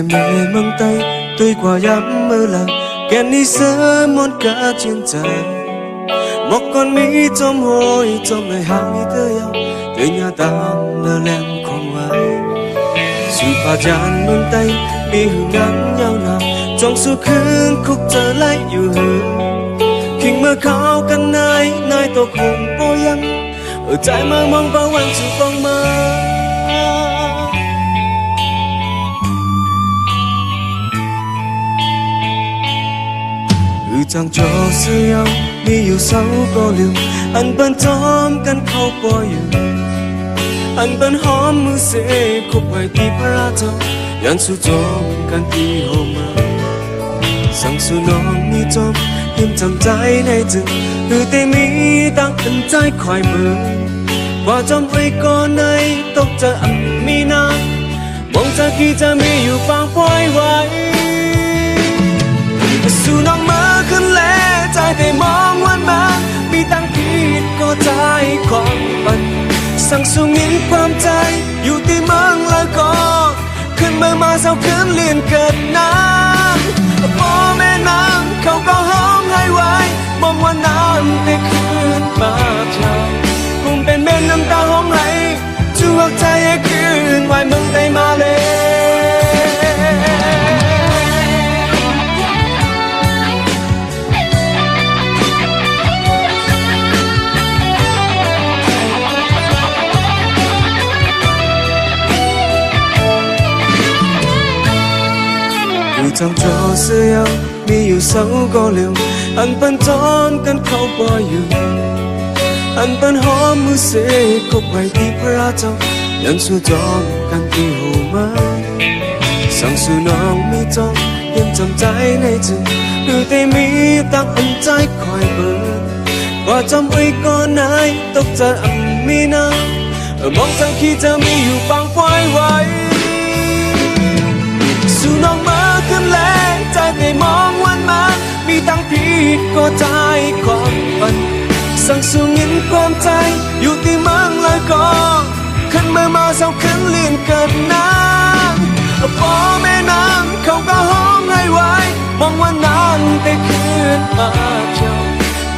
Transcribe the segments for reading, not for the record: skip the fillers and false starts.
mê mang tay tôi qua dám mơ là kèn đi sớm món cá trên trời một con mỹ trong hôi trong ngày hai tới nhau tới nhà tạm lơ lem không ai sự pha tràn mang tay mi hương ngắm nhau nào trong suốtคืน khúc trở lạiอยู่ khi mơ khaoกันนายตกคงโปยังใจมามองvàoวันสู่ฟังมาchẳng cho xưa nhau mi yêu sâu có liều anh bên thomกันเข้าปอยอยู่anh bên hómมือเสกคบไว้ที่พระเจ้ายันสู่จอมกันที่หอมมาสั่งสู่น้องมีจอมยิ้มจำใจในจึงคือแต่มีตั้งอันใจคอยมือว่าจอมไว้ก่อนในตกจะอันมีนามองจากที่จะมีอยู่ฟังปล่อยไว้สู่น้องมาขึ้นแล้วใจแต่มองวันมันมีตั้งผิดก็ใจความฝันสั่งสู่มินความใจอยู่ที่เมืองแล้วก็ขึ้นเมืองมาเศร้าขึ้นเลียนเกิดน้ำพ่อแม่น้ำเขาก็ห้องให้ไว้มองว่าน้ำได้ขึ้นมาเช้าคงเป็นแม่น้ำตาห้องให้จูบใจให้ขึ้นไว้เมืองได้มาเลยchẳng cho xưa nhau mi yêu sâu có liều anh vẫn trốnกันเข้าปอยอยู่anh vẫnหอมมือเสกคบไว้ที่พระเจ้ายันสู่จอมกันที่หูมาสั่งสู่น้องมีจอมยังจำใจในจึงดูแต่มีตั้งอันใจคอยเบิกว่าจำไว้ก่อนนายตกจะอันมีน้ำมองจากที่จะมีอยู่ฟังปล่อยไว้สู่น้องมาขึ้นแล้วใจแต่มองวันมามีตั้งผิดก็ใจความฝันสั่งสู่เงินความใจอยู่ที่เมืองแล้วก็ขึ้นเมื่อมาเศร้าขึ้นเลียนเกิดน้ำพ่อแม่น้ำเขาก็ห้องให้ไว้มองว่าน้ำได้ขึ้นมาเช้า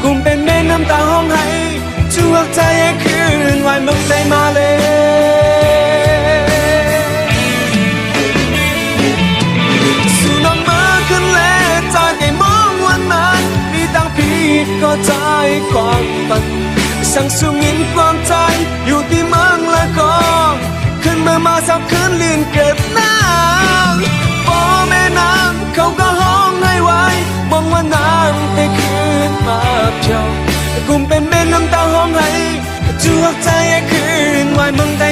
กุมเป็นแม่น้ำตาห้องให้จูบใจให้ขึ้นไว้เมืองได้มาเลยก็ใจความฝันสั่งสู่มินความใจอยู่ที่เมืองแล้วก็ขึ้นเมื่อมาสับขึ้นเลียนเก็บน้ำพ่อแม่น้ำเขาก็ห้องให้ไว้มองว่าน้ำได้ขึ้นมาเช้ากุมเป็นแม่น้ำตาห้องให้จูบใจให้ขึ้นไว้เมืองใด